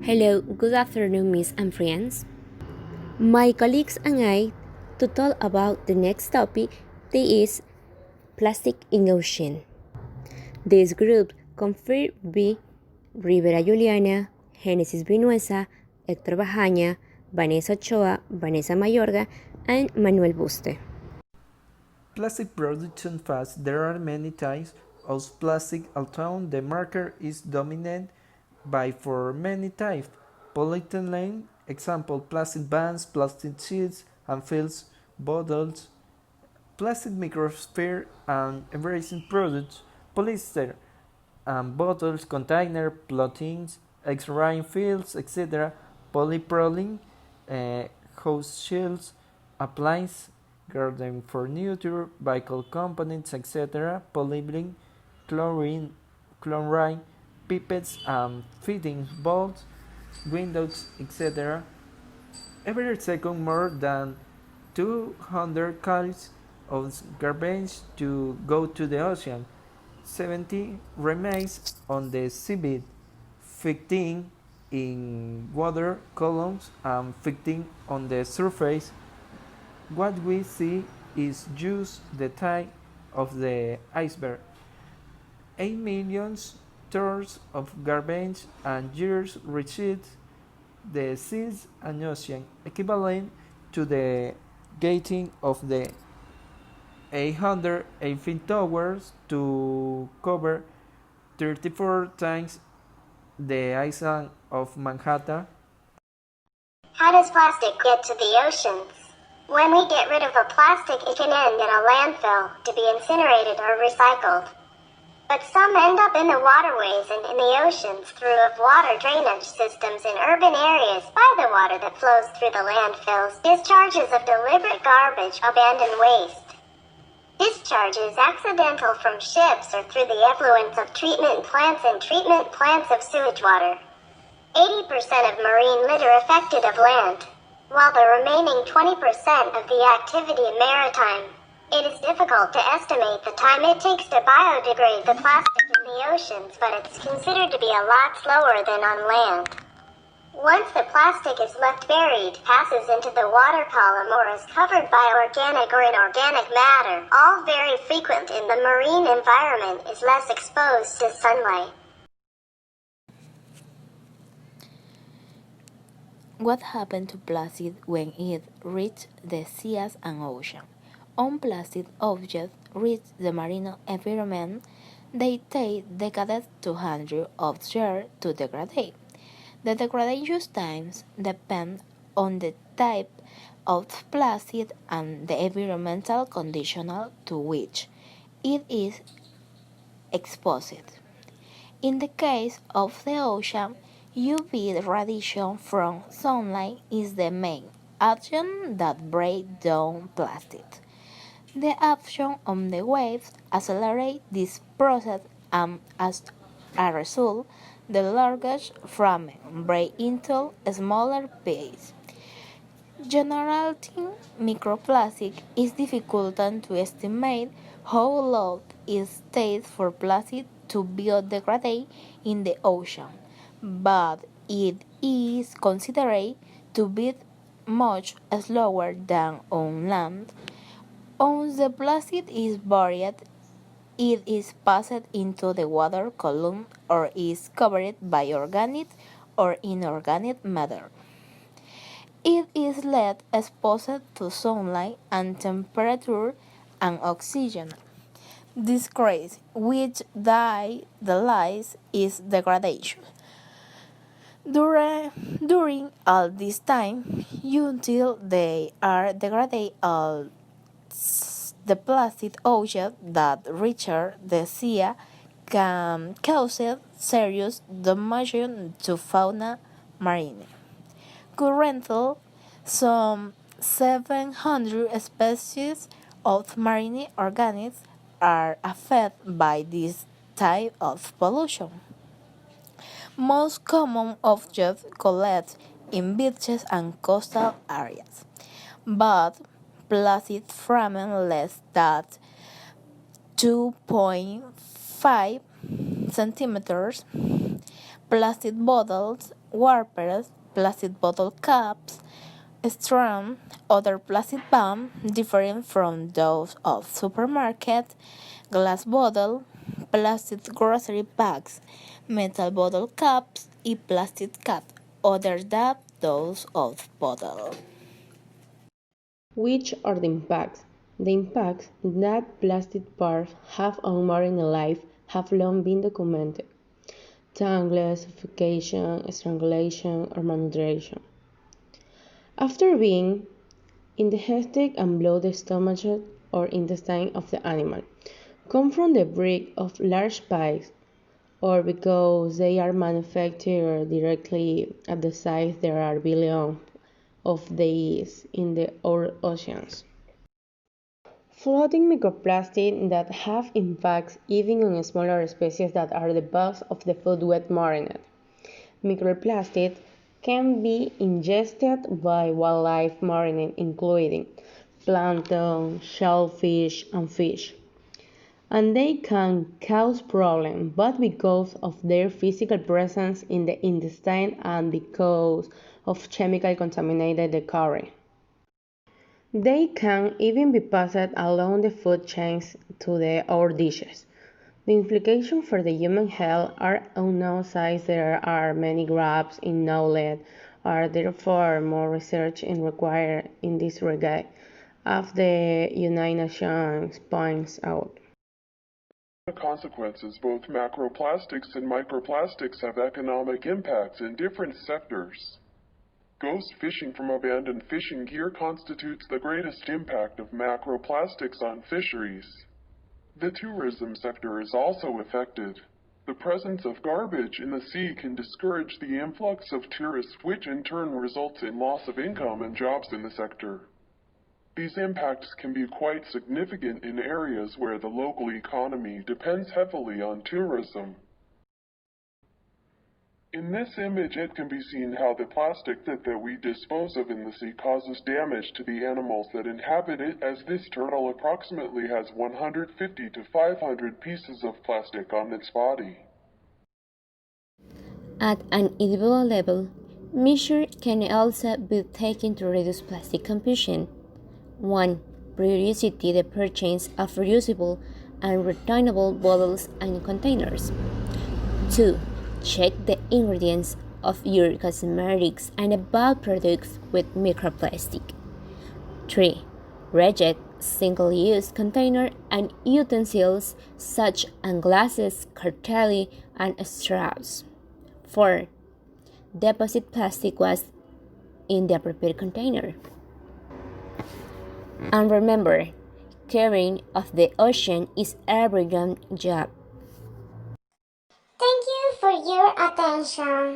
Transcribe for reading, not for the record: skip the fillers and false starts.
Hello, good afternoon, Miss and friends. My colleagues and I to talk about the next topic that is plastic in ocean. This group confirmed by Rivera Yuliana, Génesis Vinueza, Héctor Bajaña, Vanessa Ochoa, Vanessa Mayorga, and Manuel Buste. Plastic production fast. There are many types of plastic, although the market is dominated by for many types. Polyethylene, example plastic bags, plastic sheets and fills, bottles, plastic microsphere and embracing products, polyester and bottles, container, plottings, X-ray fields, etc. Polypropylene, house shields, appliance, garden furniture, vehicle components, etc. Polyethylene, chlorine, pipettes and fitting bolts, windows, etc. Every second, more than 200 cars of garbage to go to the ocean. 70 remains on the seabed, 15 in water columns and 15 on the surface. What we see is just the tip of the iceberg. 8 million tons of garbage and years reached the seas and ocean, equivalent to the gating of the 800 Eiffel Towers to cover 34 times the island of Manhattan. How does plastic get to the oceans? When we get rid of a plastic, it can end in a landfill to be incinerated or recycled. But some end up in the waterways and in the oceans through water drainage systems in urban areas by the water that flows through the landfills. Discharges of deliberate garbage, abandoned waste. Discharges accidental from ships or through the effluents of treatment plants and treatment plants of sewage water. 80% of marine litter affected of land, while the remaining 20% of the activity maritime. It is difficult to estimate the time it takes to biodegrade the plastic in the oceans, but it's considered to be a lot slower than on land. Once the plastic is left buried, passes into the water column or is covered by organic or inorganic matter, all very frequent in the marine environment, is less exposed to sunlight. What happened to plastic when it reached the seas and ocean? Unplastic objects reach the marine environment. They take decades to hundreds of years to degrade. The degradation times depend on the type of plastic and the environmental conditions to which it is exposed. In the case of the ocean, UV radiation from sunlight is the main agent that breaks down plastic. The action on the waves accelerates this process and as a result, the largest fragments break into smaller pieces. Generating microplastic is difficult to estimate how long it takes for plastic to biodegrade in the ocean, but it is considered to be much slower than on land. Once the plastic is buried, it is passed into the water column or is covered by organic or inorganic matter. It is left exposed to sunlight and temperature and oxygen. This case, which the lies is degradation. During all this time, until they are degraded, all the plastic objects that reach the sea can cause serious damage to fauna marine. Currently, some 700 species of marine organisms are affected by this type of pollution. Most common objects collect in beaches and coastal areas, but plastic fragments less than 2.5 centimeters, plastic bottles wrappers, plastic bottle caps, straw, other plastic bags different from those of supermarkets, glass bottle, plastic grocery bags, metal bottle caps, y plastic caps, other than those of bottle. Which are the impacts? The impacts that plastic parts have on marine life have long been documented. Tangled, suffocation, strangulation, or malnutrition. After being ingested and blow the stomach or intestine of the animal, come from the break of large pipes, or because they are manufactured directly at the sites there are billions of these in the oceans. Floating microplastics that have impacts even on smaller species that are the bulk of the food web marinade. Microplastics can be ingested by wildlife marinade including plankton, shellfish, and fish. And they can cause problems both because of their physical presence in the intestine and because of chemical contaminated the current. They can even be passed along the food chains to our dishes. The implications for the human health are unknown since there are many gaps in knowledge, are therefore more research is required in this regard, as the United Nations points out. The consequences, both macroplastics and microplastics have economic impacts in different sectors. Ghost fishing from abandoned fishing gear constitutes the greatest impact of macroplastics on fisheries. The tourism sector is also affected. The presence of garbage in the sea can discourage the influx of tourists, which in turn results in loss of income and jobs in the sector. These impacts can be quite significant in areas where the local economy depends heavily on tourism. In this image, it can be seen how the plastic that we dispose of in the sea causes damage to the animals that inhabit it, as this turtle approximately has 150 to 500 pieces of plastic on its body. At an individual level, measures can also be taken to reduce plastic consumption. 1. Periodicity the purchase of reusable and returnable bottles and containers. 2. Check the ingredients of your cosmetics and about products with microplastic. 3. Reject single-use containers and utensils such as glasses, cartelli, and straws. 4. Deposit plastic waste in the appropriate container. And remember, caring of the ocean is everyone's job. Thank you for your attention.